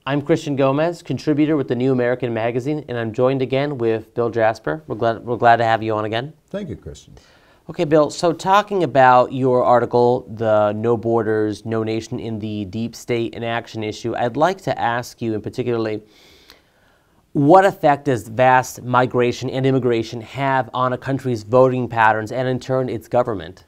I'm Christian Gomez, contributor with the New American Magazine, and I'm joined again with Bill Jasper. We're glad to have you on again. Thank you, Christian. Okay, Bill, so talking about your article, the No Borders, No Nation in the Deep State Inaction issue, I'd like to ask you in particularly, what effect does vast migration and immigration have on a country's voting patterns and in turn its government?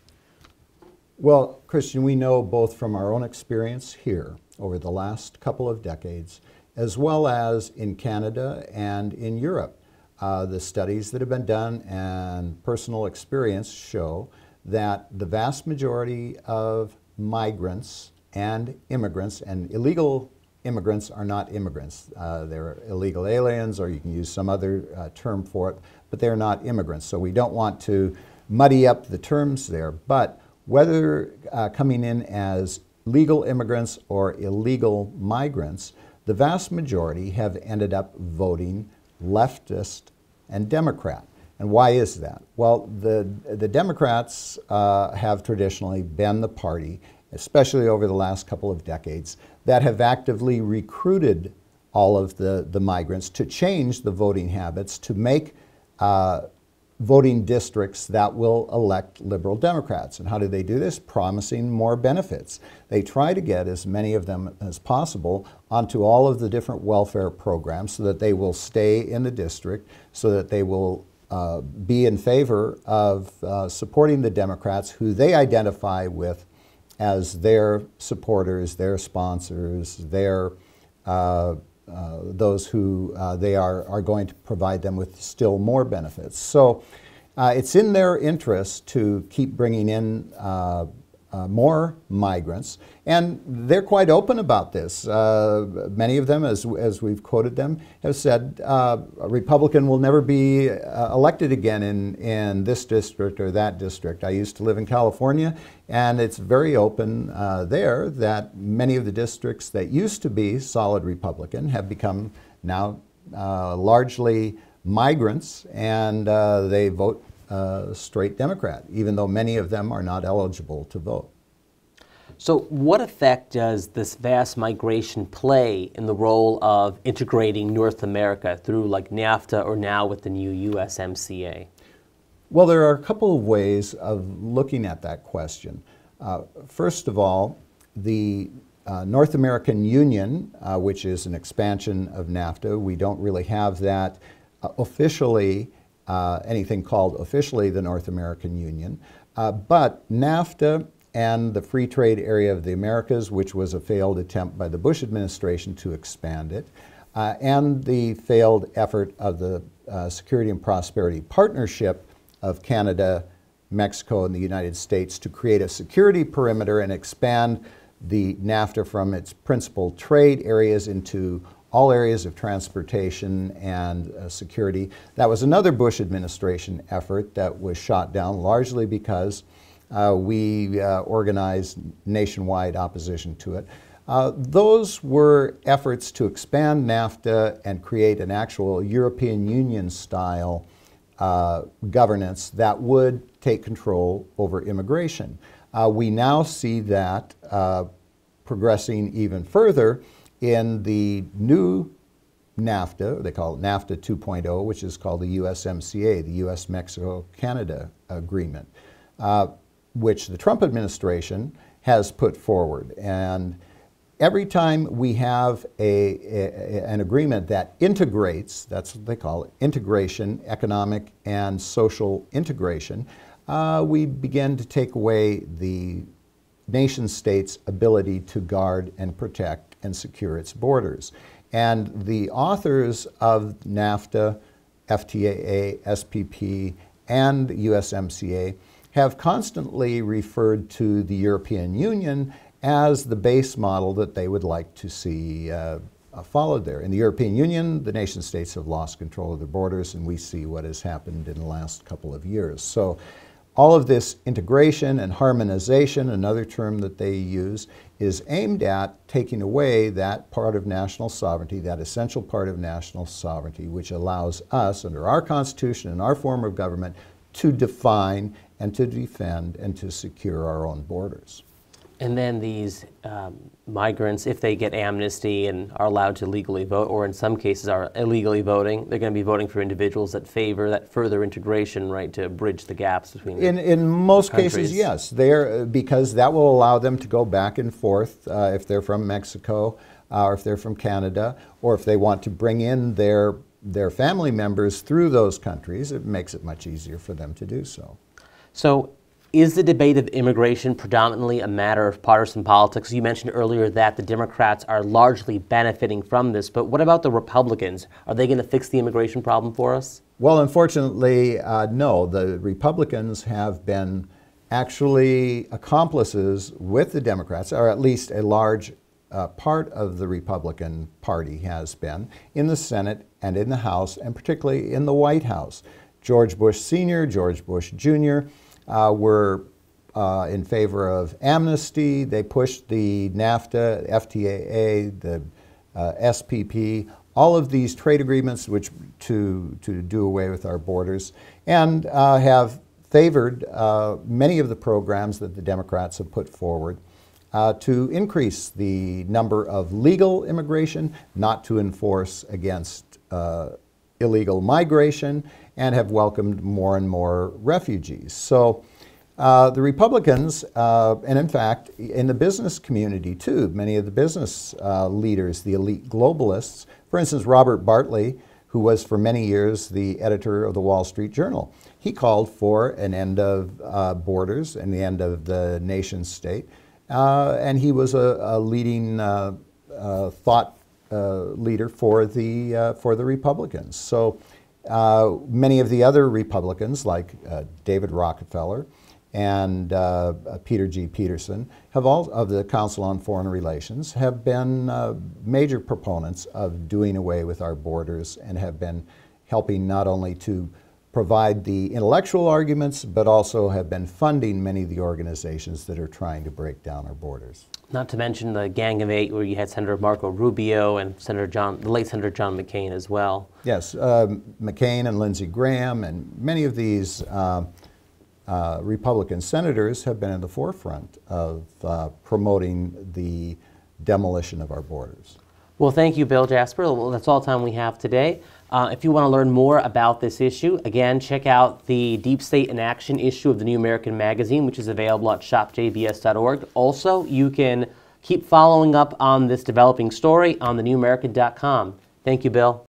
Well, Christian, we know both from our own experience here over the last couple of decades, as well as in Canada and in Europe. The studies that have been done and personal experience show that the vast majority of migrants and immigrants, and illegal immigrants are not immigrants. They're illegal aliens, or you can use some other term for it, but they're not immigrants. So we don't want to muddy up the terms there. But whether coming in as legal immigrants or illegal migrants, the vast majority have ended up voting leftist and Democrat. And why is that? Well, the Democrats have traditionally been the party, especially over the last couple of decades, that have actively recruited all of the migrants to change the voting habits, to make voting districts that will elect liberal Democrats. And how do they do this? Promising more benefits. They try to get as many of them as possible onto all of the different welfare programs so that they will stay in the district, so that they will be in favor of supporting the Democrats who they identify with as their supporters, their sponsors, their those who they are going to provide them with still more benefits. So it's in their interest to keep bringing in more migrants, and they're quite open about this. Many of them, as we've quoted them, have said a Republican will never be elected again in this district or that district. I used to live in California, and it's very open there that many of the districts that used to be solid Republican have become now largely migrants, and they vote straight Democrat, even though many of them are not eligible to vote. So what effect does this vast migration play in the role of integrating North America through like NAFTA or now with the new USMCA? Well, there are a couple of ways of looking at that question. First of all, the North American Union, which is an expansion of NAFTA, we don't really have that officially, anything called officially the North American Union. But NAFTA and the Free Trade Area of the Americas, which was a failed attempt by the Bush administration to expand it, and the failed effort of the Security and Prosperity Partnership of Canada, Mexico, and the United States to create a security perimeter and expand the NAFTA from its principal trade areas into all areas of transportation and security. That was another Bush administration effort that was shot down largely because we organized nationwide opposition to it. Those were efforts to expand NAFTA and create an actual European Union style governance that would take control over immigration. We now see that progressing even further in the new NAFTA, they call it NAFTA 2.0, which is called the USMCA, the US-Mexico-Canada Agreement, which the Trump administration has put forward. And every time we have an agreement that integrates, that's what they call it, integration, economic and social integration, we begin to take away the nation state's ability to guard and protect and secure its borders. And the authors of NAFTA, FTAA, SPP, and USMCA have constantly referred to the European Union as the base model that they would like to see followed there. In the European Union, the nation states have lost control of their borders, and we see what has happened in the last couple of years. So all of this integration and harmonization, another term that they use, is aimed at taking away that part of national sovereignty, that essential part of national sovereignty, which allows us, under our Constitution and our form of government, to define and to defend and to secure our own borders. And then these migrants, if they get amnesty and are allowed to legally vote, or in some cases are illegally voting, they're going to be voting for individuals that favor that further integration, right, to bridge the gaps between in most countries. cases, yes. Because that will allow them to go back and forth if they're from Mexico, or if they're from Canada, or if they want to bring in their family members through those countries. It makes it much easier for them to do so. So, is the debate of immigration predominantly a matter of partisan politics? You mentioned earlier that the Democrats are largely benefiting from this, but what about the Republicans? Are they going to fix the immigration problem for us? Well, unfortunately, no. The Republicans have been actually accomplices with the Democrats, or at least a large part of the Republican Party has been in the Senate and in the House, and particularly in the White House. George Bush Sr., George Bush Jr., were in favor of amnesty. They pushed the NAFTA, FTAA, the SPP, all of these trade agreements which to do away with our borders, and have favored many of the programs that the Democrats have put forward to increase the number of legal immigration, not to enforce against illegal migration, and have welcomed more and more refugees. So the Republicans, and in fact, in the business community too, many of the business leaders, the elite globalists, for instance, Robert Bartley, who was for many years the editor of the Wall Street Journal, he called for an end of borders and the end of the nation state. And he was a leading thought leader for the Republicans. So many of the other Republicans, like David Rockefeller and Peter G. Peterson, of the Council on Foreign Relations, have been major proponents of doing away with our borders and have been helping not only to provide the intellectual arguments, but also have been funding many of the organizations that are trying to break down our borders. Not to mention the Gang of Eight, where you had Senator Marco Rubio and the late Senator John McCain as well. Yes, McCain and Lindsey Graham and many of these Republican senators have been in the forefront of promoting the demolition of our borders. Well, thank you, Bill Jasper. Well, that's all the time we have today. If you want to learn more about this issue, again, check out the Deep State in Action issue of the New American Magazine, which is available at shopjbs.org. Also, you can keep following up on this developing story on thenewamerican.com. Thank you, Bill.